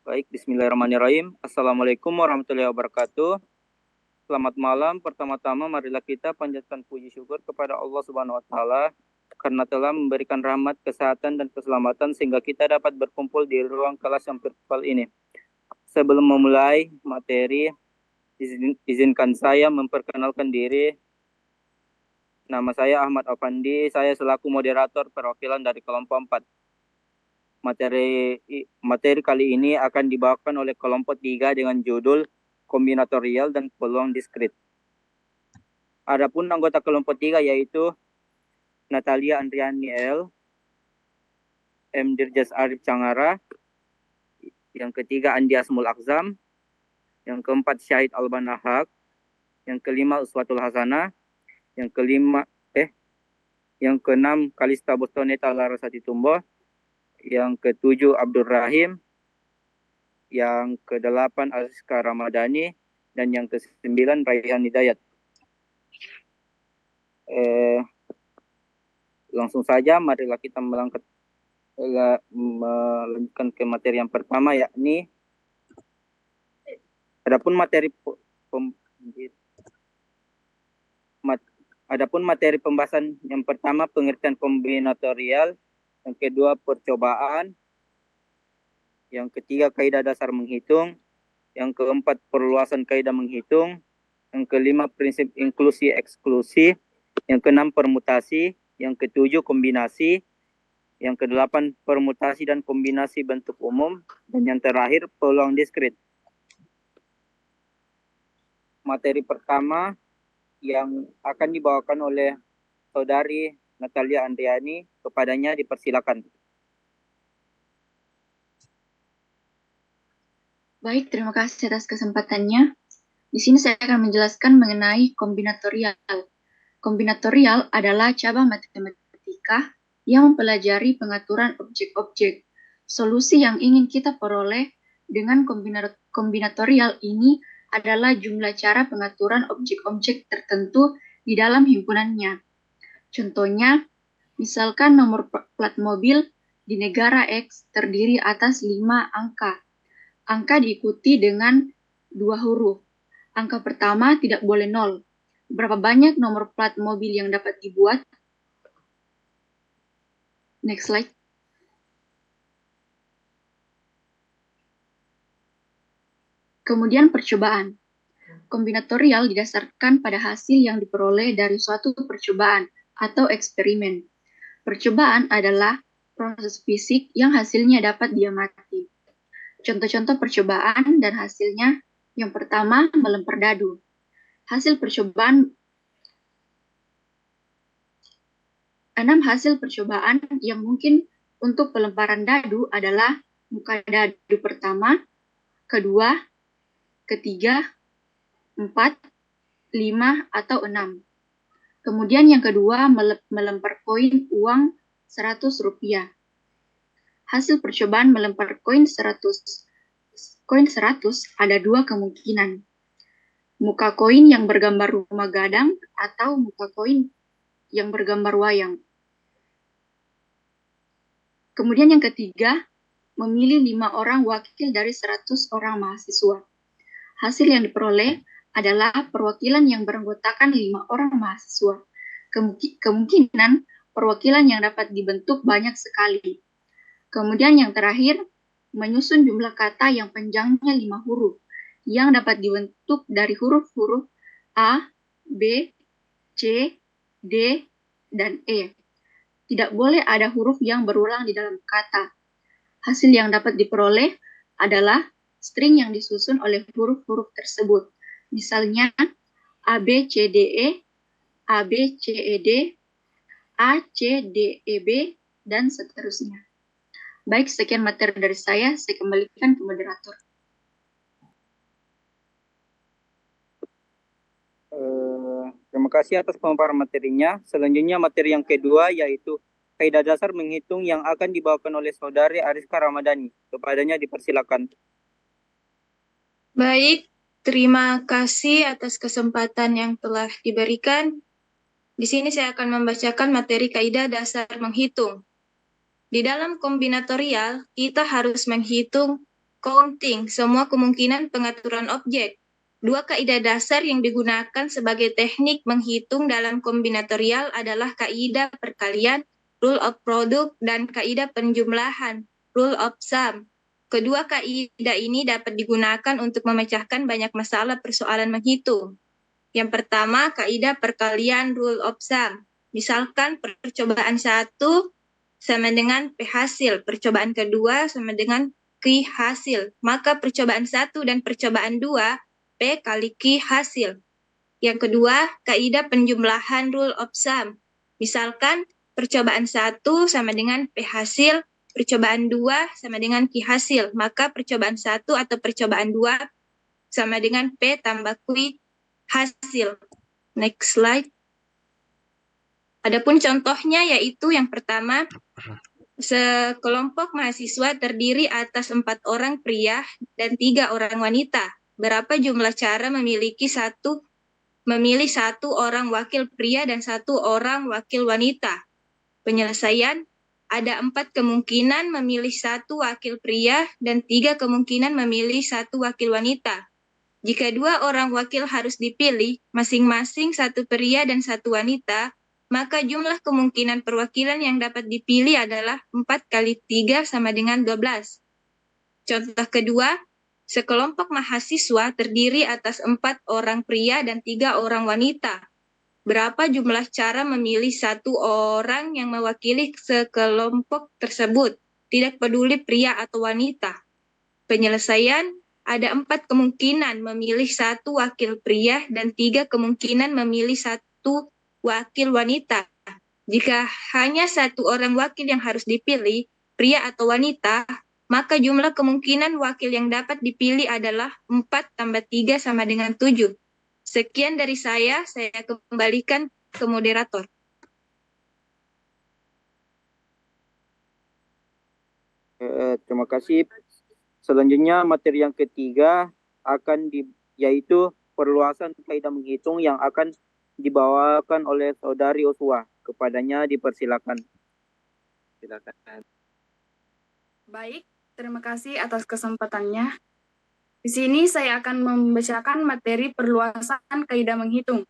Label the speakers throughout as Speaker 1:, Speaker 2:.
Speaker 1: Baik, bismillahirrahmanirrahim. Assalamualaikum warahmatullahi wabarakatuh. Selamat malam. Pertama-tama marilah kita panjatkan puji syukur kepada Allah Subhanahu wa taala karena telah memberikan rahmat, kesehatan dan keselamatan sehingga kita dapat berkumpul di ruang kelas yang virtual ini. Sebelum memulai materi, izinkan saya memperkenalkan diri. Nama saya Ahmad Afandi, saya selaku moderator perwakilan dari kelompok 4. Materi kali ini akan dibawakan oleh kelompok 3 dengan judul kombinatorial dan peluang diskrit. Adapun anggota kelompok 3 yaitu Natalia Andriani L, M. Dirjas Arif Cangara, yang ketiga Andi Asmul Akzam, yang keempat Syahid Albanahak, yang kelima Uswatul Hasanah, yang keenam Kalista Bostoneta Larasati Tumbo, yang ketujuh Abdul Rahim, yang kedelapan Azizka Ramadhani, dan yang kesembilan Raihan Hidayat. Langsung saja marilah kita melanjutkan ke materi yang pertama, yakni adapun materi pembahasan yang pertama pengertian kombinatorial, yang kedua percobaan, yang ketiga kaidah dasar menghitung, yang keempat perluasan kaidah menghitung, yang kelima prinsip inklusi eksklusi, yang keenam permutasi, yang ketujuh kombinasi, yang kedelapan permutasi dan kombinasi bentuk umum, dan yang terakhir peluang diskrit. Materi pertama yang akan dibawakan oleh saudari Natalia Andriani, kepadanya dipersilakan.
Speaker 2: Baik, terima kasih atas kesempatannya. Di sini saya akan menjelaskan mengenai kombinatorial. Kombinatorial adalah cabang matematika yang mempelajari pengaturan objek-objek. Solusi yang ingin kita peroleh dengan kombinatorial ini adalah jumlah cara pengaturan objek-objek tertentu di dalam himpunannya. Contohnya, misalkan nomor plat mobil di negara X terdiri atas 5 angka. Angka diikuti dengan 2 huruf. Angka pertama tidak boleh 0. Berapa banyak nomor plat mobil yang dapat dibuat? Next slide. Kemudian percobaan. Kombinatorial didasarkan pada hasil yang diperoleh dari suatu percobaan atau eksperimen. Percobaan adalah proses fisik yang hasilnya dapat diamati. Contoh-contoh percobaan dan hasilnya, yang pertama melempar dadu. Hasil percobaan 6 hasil percobaan yang mungkin untuk pelemparan dadu adalah muka dadu pertama, kedua, ketiga, 4, 5, atau 6. Kemudian yang kedua melempar koin uang 100 rupiah. Hasil percobaan melempar koin 100 ada 2 kemungkinan. Muka koin yang bergambar rumah gadang atau muka koin yang bergambar wayang. Kemudian yang ketiga, memilih 5 orang wakil dari 100 orang mahasiswa. Hasil yang diperoleh adalah perwakilan yang beranggotakan 5 orang mahasiswa. Kemungkinan perwakilan yang dapat dibentuk banyak sekali. Kemudian yang terakhir, menyusun jumlah kata yang panjangnya 5 huruf, yang dapat dibentuk dari huruf-huruf A, B, C, D, dan E. Tidak boleh ada huruf yang berulang di dalam kata. Hasil yang dapat diperoleh adalah string yang disusun oleh huruf-huruf tersebut. Misalnya A, B, C, D, E, A, B, C, E, D, A, C, D, E, B, dan seterusnya. Baik, sekian materi dari saya kembalikan ke moderator.
Speaker 1: Terima kasih atas pemaparan materinya. Selanjutnya materi yang kedua yaitu kaidah dasar menghitung yang akan dibawakan oleh saudari Ariska Ramadhani. Kepadanya dipersilakan.
Speaker 3: Baik, terima kasih atas kesempatan yang telah diberikan. Di sini saya akan membacakan materi kaidah dasar menghitung. Di dalam kombinatorial, kita harus menghitung counting, semua kemungkinan pengaturan objek. Dua kaidah dasar yang digunakan sebagai teknik menghitung dalam kombinatorial adalah kaidah perkalian, rule of product, dan kaidah penjumlahan, rule of sum. Kedua kaidah ini dapat digunakan untuk memecahkan banyak masalah persoalan menghitung. Yang pertama, kaidah perkalian, rule of sum. Misalkan percobaan 1 sama dengan P hasil, percobaan kedua sama dengan Q hasil. Maka percobaan 1 dan percobaan 2, P kali Q hasil. Yang kedua, kaidah penjumlahan, rule of sum. Misalkan percobaan 1 sama dengan P hasil, percobaan 2 sama dengan Q hasil. Maka percobaan 1 atau percobaan 2 sama dengan P tambah Q hasil. Next slide. Adapun contohnya yaitu yang pertama, sekelompok mahasiswa terdiri atas 4 orang pria dan 3 orang wanita. Berapa jumlah cara memilih satu orang wakil pria dan 1 orang wakil wanita? Penyelesaian, ada 4 kemungkinan memilih 1 wakil pria dan 3 kemungkinan memilih 1 wakil wanita. Jika 2 orang wakil harus dipilih, masing-masing 1 pria dan 1 wanita, maka jumlah kemungkinan perwakilan yang dapat dipilih adalah 4 kali 3 sama dengan 12. Contoh kedua, sekelompok mahasiswa terdiri atas 4 orang pria dan 3 orang wanita. Berapa jumlah cara memilih 1 orang yang mewakili sekelompok tersebut, tidak peduli pria atau wanita? Penyelesaian, ada 4 kemungkinan memilih 1 wakil pria dan 3 kemungkinan memilih 1 wakil wanita. Jika hanya 1 orang wakil yang harus dipilih, pria atau wanita, maka jumlah kemungkinan wakil yang dapat dipilih adalah 4 tambah 3 sama dengan 7. Sekian dari saya kembalikan ke moderator.
Speaker 1: Terima kasih. Selanjutnya materi yang ketiga yaitu perluasan kaidah menghitung yang akan dibawakan oleh saudari Uswa. Kepadanya dipersilakan. Silakan.
Speaker 4: Baik, terima kasih atas kesempatannya. Di sini saya akan membacakan materi perluasan kaidah menghitung.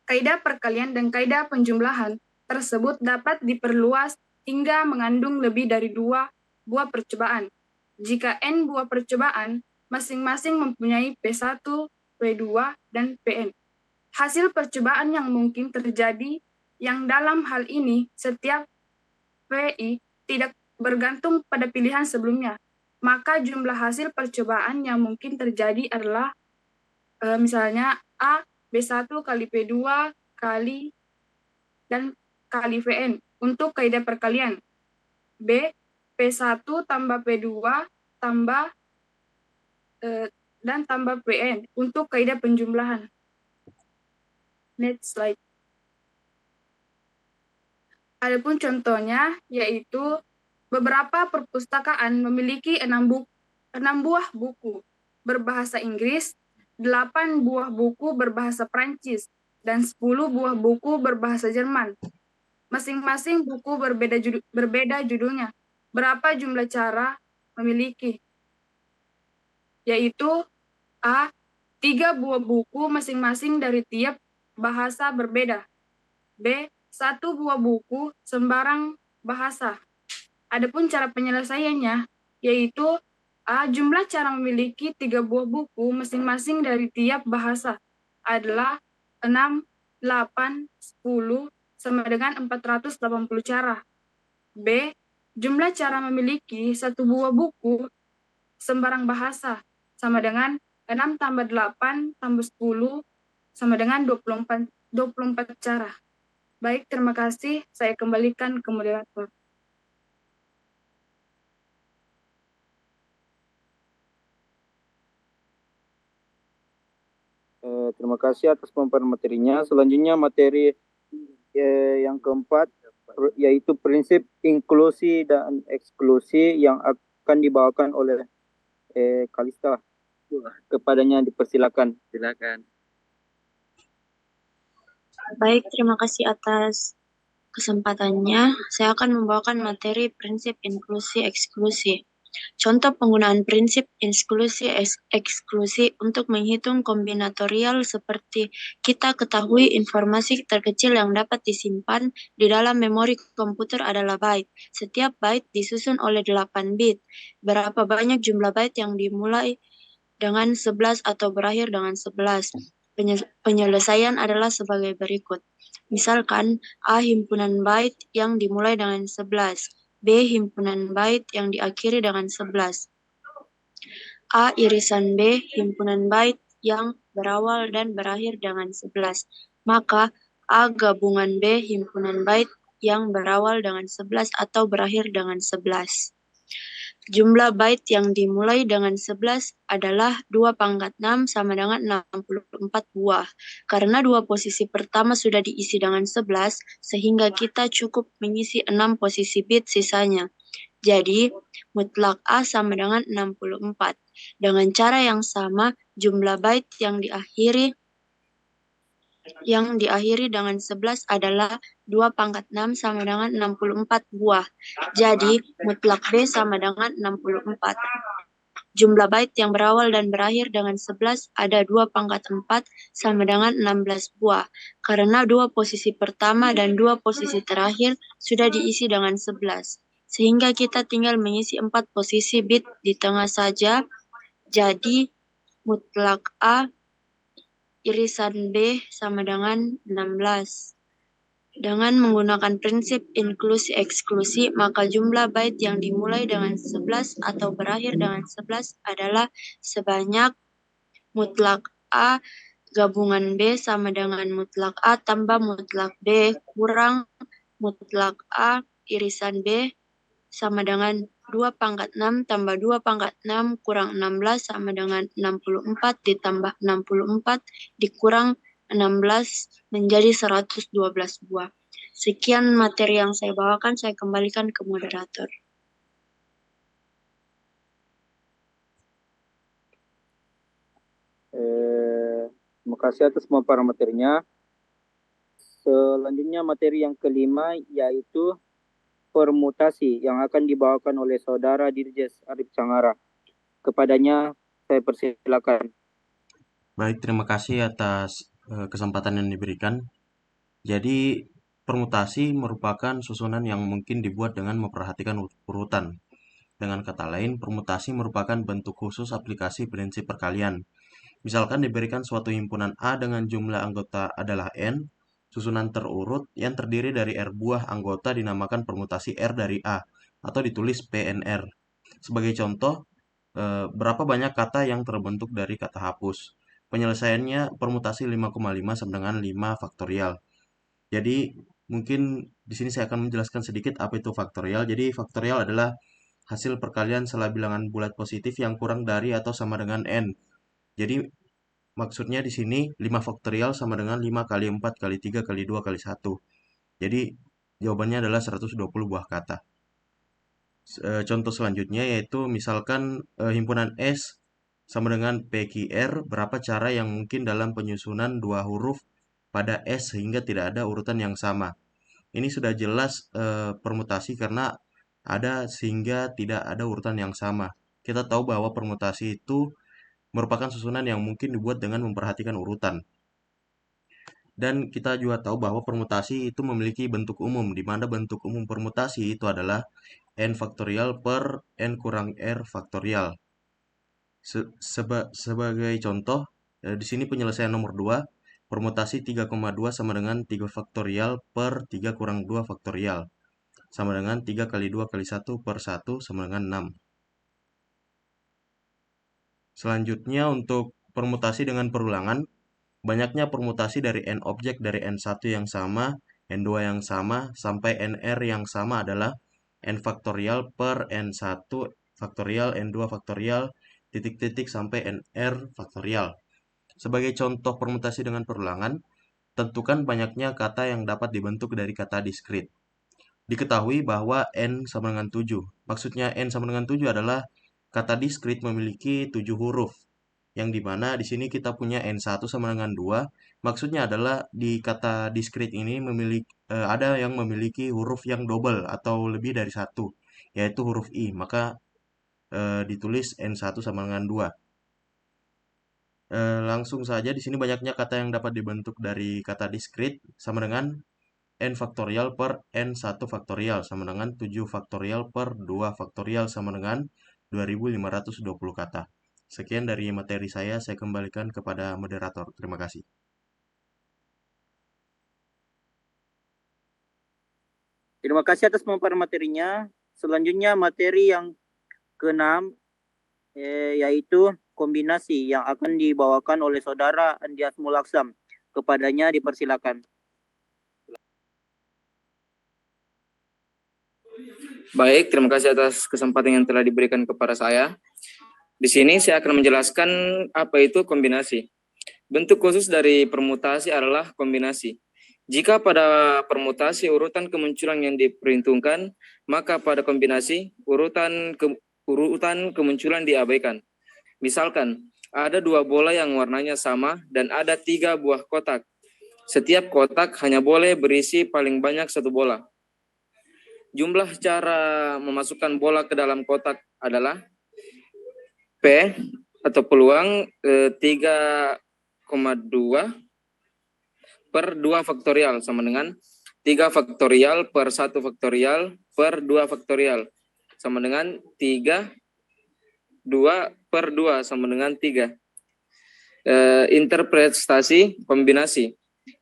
Speaker 4: Kaidah perkalian dan kaidah penjumlahan tersebut dapat diperluas hingga mengandung lebih dari 2 buah percobaan. Jika N buah percobaan, masing-masing mempunyai P1, P2, dan Pn. Hasil percobaan yang mungkin terjadi, yang dalam hal ini setiap PI tidak bergantung pada pilihan sebelumnya, maka jumlah hasil percobaan yang mungkin terjadi adalah misalnya A, B1 kali P2 kali dan kali Vn untuk kaidah perkalian. B, P1 tambah P2 tambah dan tambah Pn untuk kaidah penjumlahan. Next slide. Adapun contohnya yaitu beberapa perpustakaan memiliki 6 buah buku berbahasa Inggris, 8 buah buku berbahasa Prancis, dan 10 buah buku berbahasa Jerman. Masing-masing buku berbeda judulnya. Berapa jumlah cara memiliki? Yaitu A, 3 buah buku masing-masing dari tiap bahasa berbeda. B, 1 buah buku sembarang bahasa. Adapun cara penyelesaiannya, yaitu A, jumlah cara memiliki 3 buah buku masing-masing dari tiap bahasa adalah 6, 8, 10, sama dengan 480 cara. B, jumlah cara memiliki 1 buah buku sembarang bahasa sama dengan 6 tambah 8 tambah 10 sama dengan 24 cara. Baik, terima kasih. Saya kembalikan ke moderator.
Speaker 1: Terima kasih atas pemaparan materinya. Selanjutnya materi yang keempat yaitu prinsip inklusi dan eksklusi yang akan dibawakan oleh Kalista. Kepadanya dipersilakan. Silakan.
Speaker 5: Baik, terima kasih atas kesempatannya. Saya akan membawakan materi prinsip inklusi eksklusi. Contoh penggunaan prinsip inklusi-eksklusi untuk menghitung kombinatorial seperti kita ketahui informasi terkecil yang dapat disimpan di dalam memori komputer adalah byte. Setiap byte disusun oleh 8 bit. Berapa banyak jumlah byte yang dimulai dengan 11 atau berakhir dengan 11? Penyelesaian adalah sebagai berikut. Misalkan A himpunan byte yang dimulai dengan 11. B himpunan byte yang diakhiri dengan 11. A irisan B himpunan byte yang berawal dan berakhir dengan 11. Maka A gabungan B himpunan byte yang berawal dengan 11 atau berakhir dengan 11. Jumlah byte yang dimulai dengan 11 adalah 2 pangkat 6 sama dengan 64 buah. Karena dua posisi pertama sudah diisi dengan 11, sehingga kita cukup mengisi 6 posisi bit sisanya. Jadi, mutlak A sama dengan 64. Dengan cara yang sama, jumlah byte yang diakhiri dengan 11 adalah 2 pangkat 6 sama dengan 64 buah. Jadi, mutlak B sama dengan 64. Jumlah byte yang berawal dan berakhir dengan 11 ada 2 pangkat 4 sama dengan 16 buah. Karena dua posisi pertama dan dua posisi terakhir sudah diisi dengan 11. Sehingga kita tinggal mengisi 4 posisi bit di tengah saja. Jadi, mutlak A irisan B sama dengan 16. Dengan menggunakan prinsip inklusi-eksklusi, maka jumlah byte yang dimulai dengan 11 atau berakhir dengan 11 adalah sebanyak mutlak A gabungan B sama dengan mutlak A tambah mutlak B kurang mutlak A irisan B sama dengan 2 pangkat 6 tambah 2 pangkat 6 kurang 16 sama dengan 64 ditambah 64 dikurang 16 menjadi 112 buah. Sekian materi yang saya bawakan, saya kembalikan ke moderator.
Speaker 1: Terima kasih atas semua para materinya. Selanjutnya materi yang kelima yaitu permutasi yang akan dibawakan oleh Saudara Dirjes Arif Cangara. Kepadanya saya persilakan.
Speaker 6: Baik, terima kasih atas kesempatan yang diberikan. Jadi, permutasi merupakan susunan yang mungkin dibuat dengan memperhatikan urutan. Dengan kata lain, permutasi merupakan bentuk khusus aplikasi prinsip perkalian. Misalkan diberikan suatu himpunan A dengan jumlah anggota adalah N, susunan terurut yang terdiri dari R buah anggota dinamakan permutasi R dari A, atau ditulis PNR. Sebagai contoh, berapa banyak kata yang terbentuk dari kata hapus. Penyelesaiannya permutasi 5,5 sama dengan 5 faktorial. Jadi, mungkin di sini saya akan menjelaskan sedikit apa itu faktorial. Jadi, faktorial adalah hasil perkalian setelah bilangan bulat positif yang kurang dari atau sama dengan N. Jadi, maksudnya di sini 5 faktorial sama dengan 5 kali 4 kali 3 kali 2 kali 1. Jadi, jawabannya adalah 120 buah kata. Contoh selanjutnya yaitu misalkan himpunan S sama dengan PQR, berapa cara yang mungkin dalam penyusunan dua huruf pada S sehingga tidak ada urutan yang sama. Ini sudah jelas permutasi karena ada sehingga tidak ada urutan yang sama. Kita tahu bahwa permutasi itu merupakan susunan yang mungkin dibuat dengan memperhatikan urutan. Dan kita juga tahu bahwa permutasi itu memiliki bentuk umum, di mana bentuk umum permutasi itu adalah N faktorial per N kurang R faktorial. Sebagai contoh, di sini penyelesaian nomor 2, permutasi 3,2 sama dengan 3 faktorial per 3 kurang 2 faktorial. Sama dengan 3 kali 2 kali 1 per 1 sama dengan 6. Selanjutnya untuk permutasi dengan perulangan, banyaknya permutasi dari N objek dari N1 yang sama, N2 yang sama, sampai NR yang sama adalah N faktorial per N1 faktorial, N2 faktorial, titik-titik sampai NR faktorial. Sebagai contoh permutasi dengan perulangan, tentukan banyaknya kata yang dapat dibentuk dari kata diskrit. Diketahui bahwa N sama dengan 7. Maksudnya N sama dengan 7 adalah kata diskrit memiliki 7 huruf. Yang dimana di sini kita punya N1 sama dengan 2. Maksudnya adalah di kata diskrit ini ada yang memiliki huruf yang double atau lebih dari 1, yaitu huruf I. Maka ditulis N1 sama dengan 2. Langsung saja di sini banyaknya kata yang dapat dibentuk dari kata diskrit sama dengan N faktorial per N1 faktorial sama dengan 7 faktorial per 2 faktorial sama dengan 2520 kata. Sekian dari materi saya kembalikan kepada moderator. Terima kasih.
Speaker 1: Terima kasih atas pemaparan materinya. Selanjutnya materi yang ke-6 yaitu kombinasi yang akan dibawakan oleh Saudara Andias Mulaksam. Kepadanya dipersilakan.
Speaker 7: Baik, terima kasih atas kesempatan yang telah diberikan kepada saya. Di sini saya akan menjelaskan apa itu kombinasi. Bentuk khusus dari permutasi adalah kombinasi. Jika pada permutasi urutan kemunculan yang diperhitungkan, maka pada kombinasi urutan kemunculan diabaikan. Misalkan, ada 2 bola yang warnanya sama dan ada 3 buah kotak. Setiap kotak hanya boleh berisi paling banyak 1 bola. Jumlah cara memasukkan bola ke dalam kotak adalah P atau peluang 3,2 per 2 faktorial sama dengan 3 faktorial per 1 faktorial per 2 faktorial sama dengan 3, 2 per 2 sama dengan 3. Interpretasi kombinasi.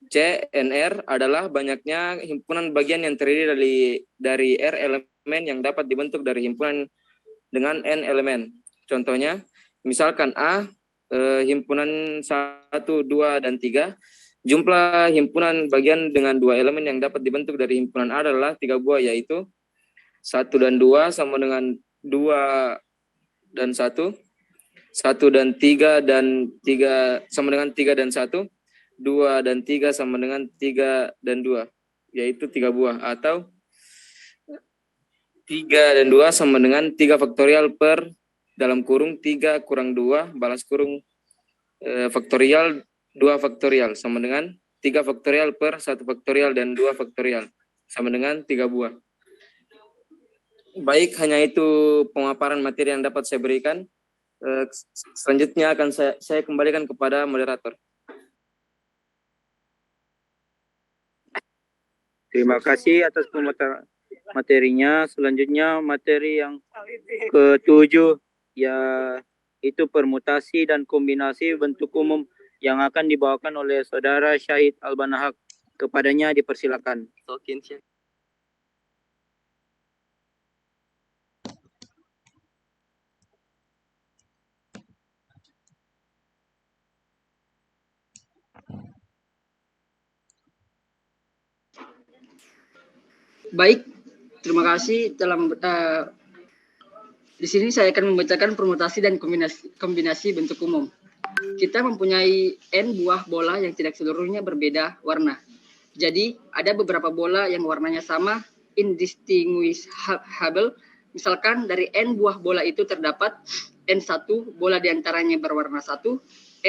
Speaker 7: CNR adalah banyaknya himpunan bagian yang terdiri dari R elemen yang dapat dibentuk dari himpunan dengan N elemen. Contohnya, misalkan A, himpunan 1, 2, dan 3. Jumlah himpunan bagian dengan 2 elemen yang dapat dibentuk dari himpunan A adalah 3 buah, yaitu 1 dan 2 sama dengan 2 dan 1, 1 dan 3 dan 3 sama dengan 3 dan 1, 2 dan 3 sama dengan 3 dan 2, yaitu 3 buah, atau 3 dan 2 sama dengan 3 faktorial per dalam kurung 3 kurang 2 balas kurung faktorial 2 faktorial sama dengan 3 faktorial per 1 faktorial dan 2 faktorial sama dengan 3 buah. Baik, hanya itu pemaparan materi yang dapat saya berikan. Selanjutnya akan saya kembalikan kepada moderator.
Speaker 1: Terima kasih atas pemaparan materinya. Selanjutnya materi yang ke-7 yaitu permutasi dan kombinasi bentuk umum yang akan dibawakan oleh Saudara Syahid Albanahak. Kepadanya dipersilakan.
Speaker 8: Baik, terima kasih telah di sini saya akan membacakan permutasi dan kombinasi bentuk umum. Kita mempunyai N buah bola yang tidak seluruhnya berbeda warna. Jadi, ada beberapa bola yang warnanya sama, indistinguishable. Misalkan dari N buah bola itu terdapat N1 bola diantaranya berwarna 1,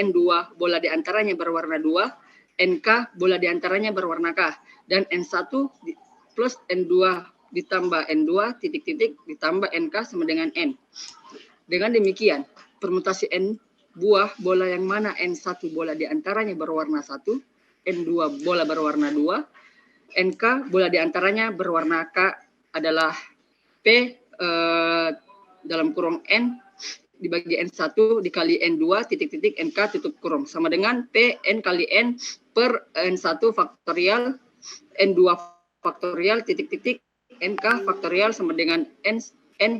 Speaker 8: N2 bola diantaranya berwarna 2, NK bola diantaranya berwarna K, dan N1 plus N2 ditambah N2 titik-titik ditambah NK sama dengan N. Dengan demikian, permutasi N buah bola yang mana N1 bola diantaranya berwarna 1, N2 bola berwarna 2, NK bola diantaranya berwarna K adalah P dalam kurung N dibagi N1 dikali N2 titik-titik NK tutup kurung sama dengan P N kali N per N1 faktorial N2 faktorial titik-titik NK faktorial sama dengan N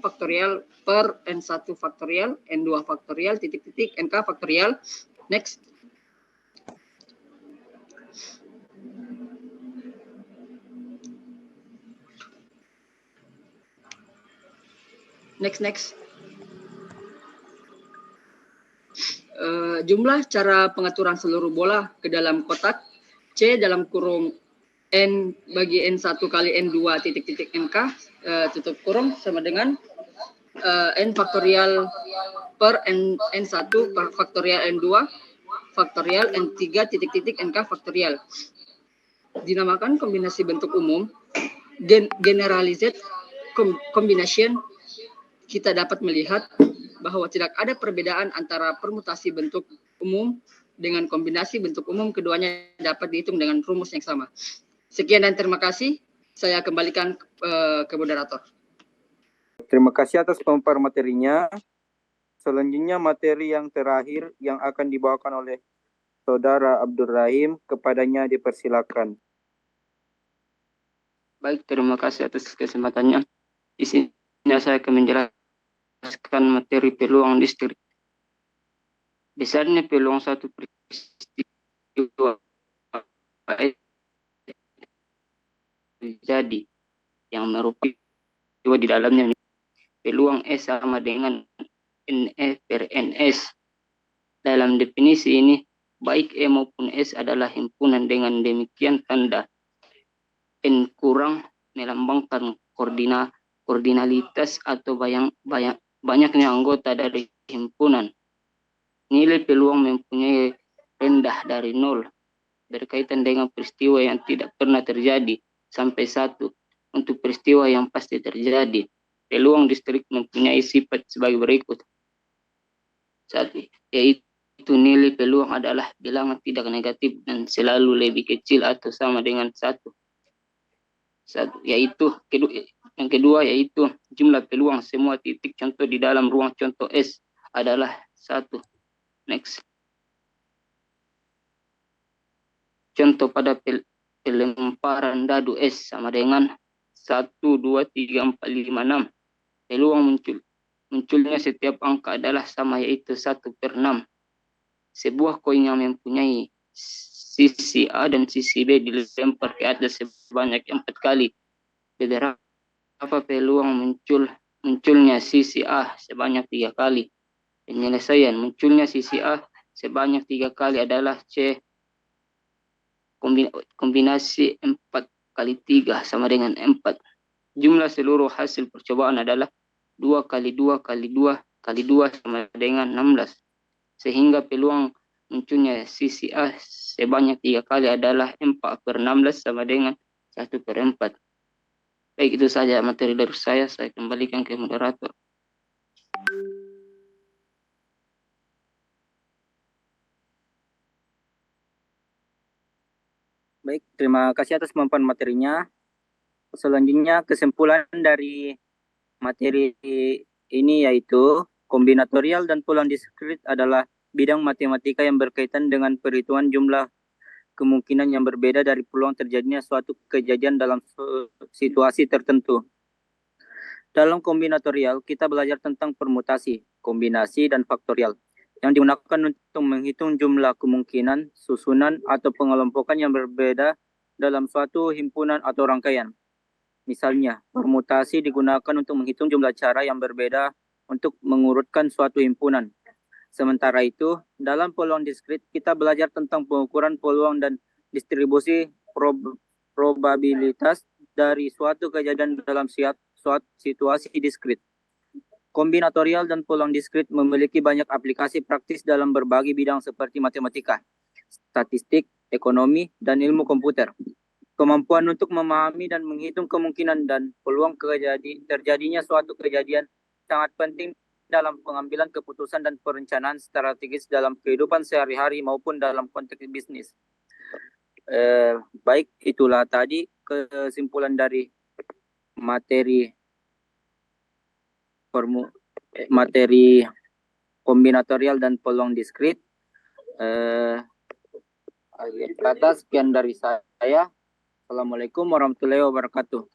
Speaker 8: faktorial per N1 faktorial N2 faktorial titik-titik NK faktorial. Next. Next. Jumlah cara pengaturan seluruh bola ke dalam kotak C dalam kurung N bagi N1 kali N2 titik-titik NK tutup kurung sama dengan N faktorial per N1 per faktorial N2 faktorial N3 titik-titik NK faktorial. Dinamakan kombinasi bentuk umum, generalized combination. kita dapat melihat bahwa tidak ada perbedaan antara permutasi bentuk umum dengan kombinasi bentuk umum, keduanya dapat dihitung dengan rumus yang sama. Sekian dan terima kasih. Saya kembalikan ke moderator.
Speaker 1: Terima kasih atas pemaparan materinya. Selanjutnya materi yang terakhir yang akan dibawakan oleh Saudara Abdul Rahim, kepadanya dipersilakan.
Speaker 9: Baik, terima kasih atas kesempatannya. Di sini saya akan menjelaskan materi peluang listrik. Besarnya peluang satu peristiwa terjadi yang merupakan di dalamnya peluang S sama dengan NE per NS. Dalam definisi ini, baik E maupun S adalah himpunan, dengan demikian tanda N kurang melambangkan koordinalitas atau banyaknya anggota dari himpunan. Nilai peluang mempunyai rendah dari 0 berkaitan dengan peristiwa yang tidak pernah terjadi sampai 1 untuk peristiwa yang pasti terjadi. Peluang distrik mempunyai sifat sebagai berikut. 1. Yaitu nilai peluang adalah bilangan tidak negatif dan selalu lebih kecil atau sama dengan 1. Yang kedua yaitu jumlah peluang semua titik contoh di dalam ruang contoh S adalah 1. Next. Contoh pada pelemparan dadu S sama dengan 1, 2, 3, 4, 5, 6. Peluang munculnya setiap angka adalah sama, yaitu 1/6. Sebuah koin yang mempunyai sisi A dan sisi B dilempar ke atas sebanyak 4 kali. Beberapa peluang munculnya sisi A sebanyak 3 kali. Penyelesaian munculnya sisi A sebanyak 3 kali adalah C kombinasi 4 kali 3 sama dengan 4. Jumlah seluruh hasil percobaan adalah 2 kali 2 kali 2 kali 2 sama dengan 16. Sehingga peluang munculnya sisi A sebanyak 3 kali adalah 4/16 sama dengan 1/4. Baik, itu saja materi dari saya kembalikan ke moderator.
Speaker 1: Baik, terima kasih atas pemaparan materinya. Selanjutnya kesimpulan dari materi ini yaitu kombinatorial dan peluang diskrit adalah bidang matematika yang berkaitan dengan perhitungan jumlah kemungkinan yang berbeda dari peluang terjadinya suatu kejadian dalam situasi tertentu. Dalam kombinatorial, kita belajar tentang permutasi, kombinasi, dan faktorial yang digunakan untuk menghitung jumlah kemungkinan, susunan, atau pengelompokan yang berbeda dalam suatu himpunan atau rangkaian. Misalnya, permutasi digunakan untuk menghitung jumlah cara yang berbeda untuk mengurutkan suatu himpunan. Sementara itu, dalam peluang diskrit, kita belajar tentang pengukuran peluang dan distribusi probabilitas dari suatu kejadian dalam suatu situasi diskrit. Kombinatorial dan peluang diskrit memiliki banyak aplikasi praktis dalam berbagai bidang seperti matematika, statistik, ekonomi, dan ilmu komputer. Kemampuan untuk memahami dan menghitung kemungkinan dan peluang terjadinya suatu kejadian sangat penting dalam pengambilan keputusan dan perencanaan strategis dalam kehidupan sehari-hari maupun dalam konteks bisnis. Baik, itulah tadi kesimpulan dari materi kombinatorial dan peluang diskrit. Akhir kata, sekian dari saya. Assalamualaikum warahmatullahi wabarakatuh.